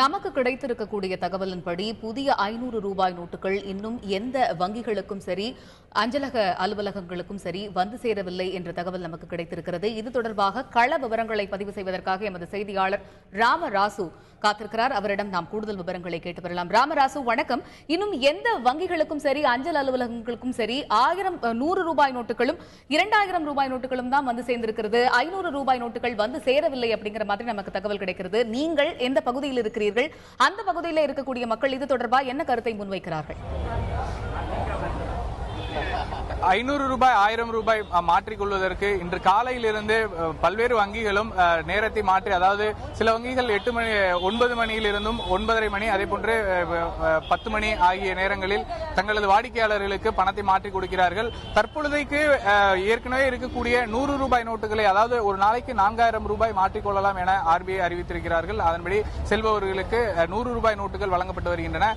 நமக்கு கிடைத்திருக்கக்கூடிய தகவலின்படி புதிய 500 ரூபாய் நோட்டுகள் இன்னும் எந்த வங்கிகளுக்கும் சரி அஞ்சலக அலுவலகங்களுக்கும் சரி வந்து சேரவில்லை என்ற தகவல் நமக்கு கிடைத்திருக்கிறது. இது தொடர்பாக கள விவரங்களை பதிவு செய்வதற்காக எமது செய்தியாளர் ராமராசு காத்திருக்கிறார். அவரிடம் நாம் கூடுதல் விவரங்களை கேட்டு வரலாம். ராமராசு, வணக்கம். இன்னும் எந்த வங்கிகளுக்கும் சரி அஞ்சல் அலுவலகங்களுக்கும் சரி 100 ரூபாய் நோட்டுகளும் 2000 ரூபாய் நோட்டுகளும் தான் வந்து சேர்ந்திருக்கிறது. 500 ரூபாய் நோட்டுகள் வந்து சேரவில்லை அப்படிங்கிற மாதிரி நமக்கு தகவல் கிடைக்கிறது. நீங்கள் எந்த பகுதியில் இருக்கிறீர்கள்? அந்த பகுதியில் இருக்கக்கூடிய மக்கள் இது தொடர்பாக என்ன கருத்தை முன்வைக்கிறார்கள்? 500 ரூபாய் 1000 ரூபாய் மாற்றிக்கொள்வதற்கு இன்று காலையிலிருந்து பல்வேறு வங்கிகளும் நேரத்தை மாற்றி, அதாவது சில வங்கிகள் 9 மணியிலிருந்தும் 9:30 மணி, அதே போன்று 10 மணி ஆகிய நேரங்களில் தங்களது வாடிக்கையாளர்களுக்கு பணத்தை மாற்றி கொடுக்கிறார்கள். தற்பொழுதைக்கு ஏற்கனவே இருக்கக்கூடிய 100 ரூபாய் நோட்டுகளை, அதாவது ஒரு நாளைக்கு 4000 ரூபாய் மாற்றிக்கொள்ளலாம் என RBI அறிவித்திருக்கிறார்கள். அதன்படி செல்பவர்களுக்கு 100 ரூபாய் நோட்டுகள் வழங்கப்பட்டு வருகின்றன.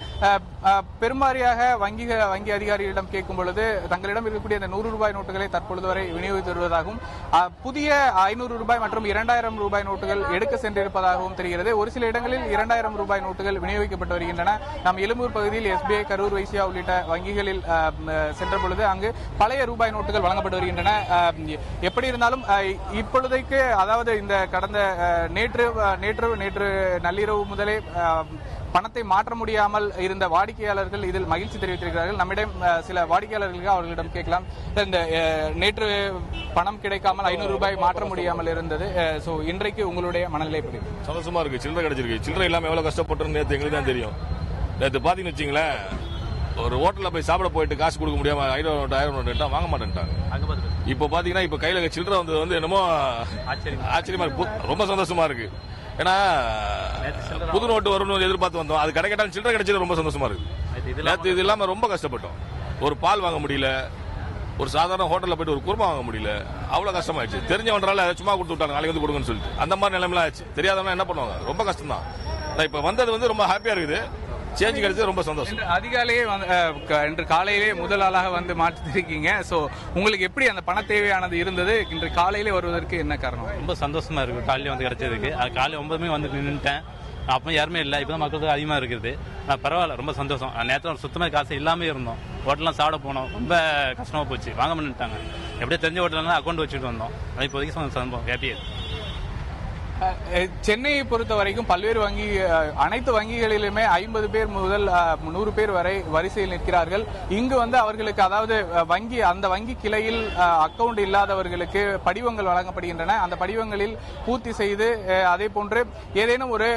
பெரும்பாரியாக வங்கி அதிகாரிகளிடம் கேட்கும் பொழுது தங்களிடம் இருக்கக்கூடிய இந்த 100 ரூபாய் நோட்டுகளை தற்பொழுது வரை விநியோகித்து வருவதாகவும், புதிய 500 ரூபாய் மற்றும் 2000 ரூபாய் நோட்டுகள் எடுக்க சென்றிருப்பதாகவும் தெரிகிறது. ஒரு சில இடங்களில் 2000 ரூபாய் நோட்டுகள் விநியோகிக்கப்பட்டு வருகின்றன. நாம் எழும்பூர் பகுதியில் SBI, கரூர் வைசியா உள்ளிட்ட வங்கிகளில் சென்ற பொழுது அங்கு பழைய ரூபாய் நோட்டுகள் வழங்கப்பட்டு வருகின்றன. எப்படி இருந்தாலும் இப்பொழுதைக்கு, அதாவது இந்த கடந்த நேற்று நள்ளிரவு முதலே பணத்தை மாற்ற முடியாமல் இருந்த வாடிக்கையாளர்கள் இதில் மகிழ்ச்சி தெரிவித்திருக்கிறார்கள். நம்மிடம் சில வாடிக்கையாளர்களுக்கு அவர்களிடம் கேட்கலாம். இந்த நேற்று பணம் கிடைக்காமல் 500 ரூபாய் மாற்ற முடியாமல் இருந்தது. சோ இன்றைக்கு உங்களுடைய மனநிலை எப்படி? சந்தோஷமா இருக்கு. சில்லறை கிடைச்சிருக்கு. சில்லறை இல்லாம எவ்வளவு கஷ்டப்பட்டோம்னு நேற்று எங்களுக்கு தான் தெரியும். நேற்று பாத்தீங்கன்னு வச்சுங்களேன், ஒரு ஹோட்டல்ல போய் சாப்பிட போயிட்டு காசு கொடுக்க முடியாம 1000 நோட்டு வாங்க மாட்டேன்ட்டாங்க. இப்ப பாத்தீங்கன்னா இப்ப கையில சில்லறை வந்து என்னமோ ஆச்சரியமா இருக்கு. ரொம்ப சந்தோஷமா இருக்கு. ஏன்னா புது நோட்டு வரும்னு எதிர்பார்த்து வந்தோம். அது கிடைக்கட்டாலும் சில்லறை கிடைச்சது ரொம்ப சந்தோஷமா இருக்கு. நேற்று இது இல்லாம ரொம்ப கஷ்டப்பட்டோம். ஒரு பால் வாங்க முடியல, ஒரு சாதாரண ஹோட்டல்ல போயிட்டு ஒரு குருமா வாங்க முடியல. அவ்வளவு கஷ்டமாயிடுச்சு. தெரிஞ்சவன்றால சும்மா கொடுத்து விட்டாங்க, நாளைக்கு வந்து கொடுங்கன்னு சொல்லிட்டு. அந்த மாதிரி நிலைமைலாம் ஆச்சு. தெரியாதவங்க என்ன பண்ணுவாங்க? ரொம்ப கஷ்டம் தான். இப்ப வந்தது வந்து ரொம்ப ஹாப்பியா இருக்குது. சேஞ்ச் கிடைச்சது ரொம்ப சந்தோஷம். அதிகாலையே இன்று காலையிலே முதல் ஆளாக வந்து மாற்றிருக்கீங்க. சோ உங்களுக்கு எப்படி அந்த பண தேவையானது இருந்தது? இன்று காலையிலே வருவதற்கு என்ன காரணம்? ரொம்ப சந்தோஷமா இருக்கு. காலையில வந்து கிடைச்சதுக்கு. காலையில் 9 மணி வந்து நின்றுட்டேன். அப்போ யாருமே இல்லை. இப்பதான் மக்களுக்கு அதிகமாக இருக்குது. பரவாயில்ல, ரொம்ப சந்தோஷம். நேற்று சுத்தமாக காசு இல்லாமல் இருந்தோம். ஹோட்டல்லாம் சாப்பிட போனோம். ரொம்ப கஷ்டமா போச்சு. வாங்க பண்ணிட்டாங்க. எப்படியே தெரிஞ்ச ஹோட்டல்லாம் அக்கௌண்ட் வச்சுட்டு வந்தோம். அது இப்போதைக்கு சந்தோஷம், ஹாப்பியா. சென்னையை பொறுத்த வரைக்கும் பல்வேறு அனைத்து வங்கிகளிலுமே 50 பேர் முதல் 100 பேர் வரை வரிசையில் நிற்கிறார்கள். இங்கு வந்து அவர்களுக்கு, அதாவது அந்த வங்கி கிளையில் அக்கவுண்ட் இல்லாதவர்களுக்கு படிவங்கள் வழங்கப்படுகின்றன. அந்த படிவங்களில் பூர்த்தி செய்து, அதே போன்று ஏதேனும் ஒரு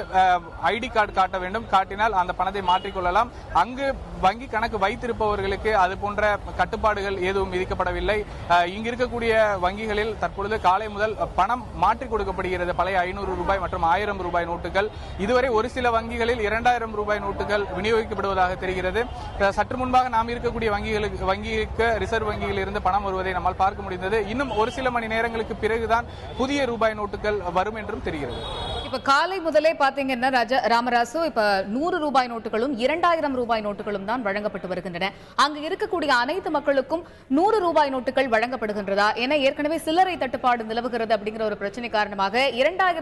ஐடி கார்டு காட்ட வேண்டும். காட்டினால் அந்த பணத்தை மாற்றிக்கொள்ளலாம். அங்கு வங்கி கணக்கு வைத்திருப்பவர்களுக்கு அது போன்ற கட்டுப்பாடுகள் எதுவும் விதிக்கப்படவில்லை. இங்கு இருக்கக்கூடிய வங்கிகளில் தற்பொழுது காலை முதல் பணம் மாற்றிக் கொடுக்கப்படுகிறது. பழைய 500 ரூபாய் மற்றும் 1000 ரூபாய் நோட்டுகள். இதுவரை ஒரு சில வங்கிகளில் 2000 ரூபாய் நோட்டுகள் விநியோகிக்கப்படுவதாக தெரிகிறது. சற்று முன்பாக நாம் இருக்கக்கூடிய வங்கிக்கு ரிசர்வ் வங்கியில் இருந்து பணம் வருவதை நம்மால் பார்க்க முடிந்தது. இன்னும் ஒரு சில மணி நேரங்களுக்கு பிறகுதான் புதிய ரூபாய் நோட்டுகள் வரும் என்றும் தெரிகிறது. இப்ப காலை முதலே பாத்தீங்கன்னா ராமராசு, இப்ப 100 ரூபாய் நோட்டுகளும் 2000 ரூபாய் நோட்டுகளும் தான் வழங்கப்பட்டு வருகின்றன. அங்கு இருக்கக்கூடிய அனைத்து மக்களுக்கும் 100 ரூபாய் நோட்டுகள் வழங்கப்படுகின்றதா? ஏன்னா ஏற்கனவே சில்லறை தட்டுப்பாடு நிலவுகிறது அப்படிங்கிற ஒரு பிரச்சனை காரணமாக 2000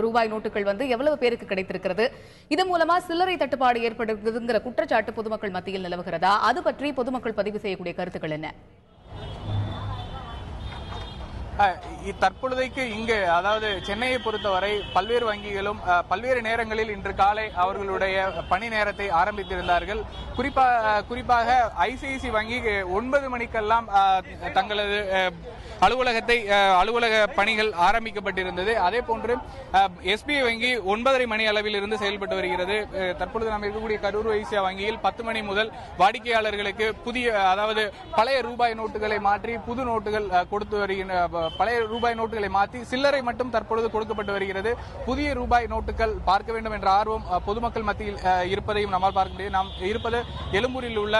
ரூபாய் நோட்டுகள் வந்து எவ்வளவு பேருக்கு கிடைத்திருக்கிறது? இது மூலமா சில்லறை தட்டுப்பாடு ஏற்படுகிறதுங்கிற குற்றச்சாட்டு பொதுமக்கள் மத்தியில் நிலவுகிறதா? அது பற்றி பொதுமக்கள் பதிவு செய்யக்கூடிய கருத்துக்கள் என்ன? தற்பொழுதைக்கு இங்கு, அதாவது சென்னையை பொறுத்தவரை பல்வேறு வங்கிகளும் பல்வேறு நேரங்களில் இன்று காலை அவர்களுடைய பணி நேரத்தை ஆரம்பித்திருந்தார்கள். குறிப்பாக ICICI வங்கி 9 மணிக்கெல்லாம் தங்களது அலுவலக பணிகள் ஆரம்பிக்கப்பட்டிருந்தது. அதே போன்று SBI வங்கி 9:30 மணி அளவில் இருந்து செயல்பட்டு வருகிறது. தற்பொழுது நாம் இருக்கக்கூடிய கரூர் வைசியா வங்கியில் 10 மணி முதல் வாடிக்கையாளர்களுக்கு அதாவது பழைய ரூபாய் நோட்டுகளை மாற்றி புது நோட்டுகள் கொடுத்து வருகின்ற, பழைய ரூபாய் நோட்டுகளை மாற்றி சில்லறை மட்டும் தற்பொழுது கொடுக்கப்பட்டு வருகிறது. புதிய ரூபாய் நோட்டுகள் பார்க்க வேண்டும் என்ற ஆர்வம் பொதுமக்கள் மத்தியில் இருப்பதையும் நம்மால் பார்க்க முடியும். நாம் இருப்பது எழும்பூரில் உள்ள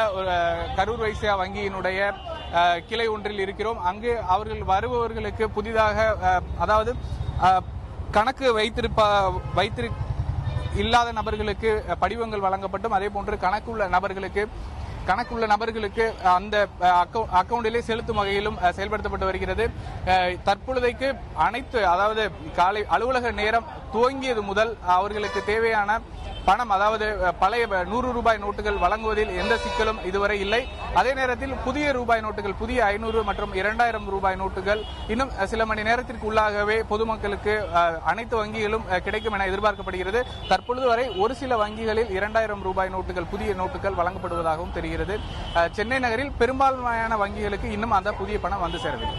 கரூர் வைசியா வங்கியினுடைய கிளை ஒன்றில் இருக்கிறோம். அங்கு அவர்கள் வருபவர்களுக்கு புதிதாக, அதாவது கணக்கு இல்லாத நபர்களுக்கு படிவங்கள் வழங்கப்பட்டும், அதே போன்று கணக்குள்ள நபர்களுக்கு அந்த அக்கவுண்டிலே செலுத்தும் வகையிலும் செயல்படுத்தப்பட்டு வருகிறது. தற்பொழுதைக்கு அனைத்து, அதாவது காலை அலுவலக நேரம் துவங்கியது முதல் அவர்களுக்கு தேவையான பணம், அதாவது பழைய 100 ரூபாய் நோட்டுகள் வழங்குவதில் எந்த சிக்கலும் இதுவரை இல்லை. அதே நேரத்தில் புதிய ரூபாய் நோட்டுகள், புதிய 500 மற்றும் 2000 ரூபாய் நோட்டுகள் இன்னும் சில மணி நேரத்திற்கு உள்ளாகவே பொதுமக்களுக்கு அனைத்து வங்கிகளும் கிடைக்கும் என எதிர்பார்க்கப்படுகிறது. தற்பொழுது வரை ஒரு சில வங்கிகளில் 2000 ரூபாய் நோட்டுகள், புதிய நோட்டுகள் வழங்கப்படுவதாகவும் தெரிகிறது. சென்னை நகரில் பெரும்பான்மையான வங்கிகளுக்கு இன்னும் அந்த புதிய பணம் வந்து சேரவில்லை.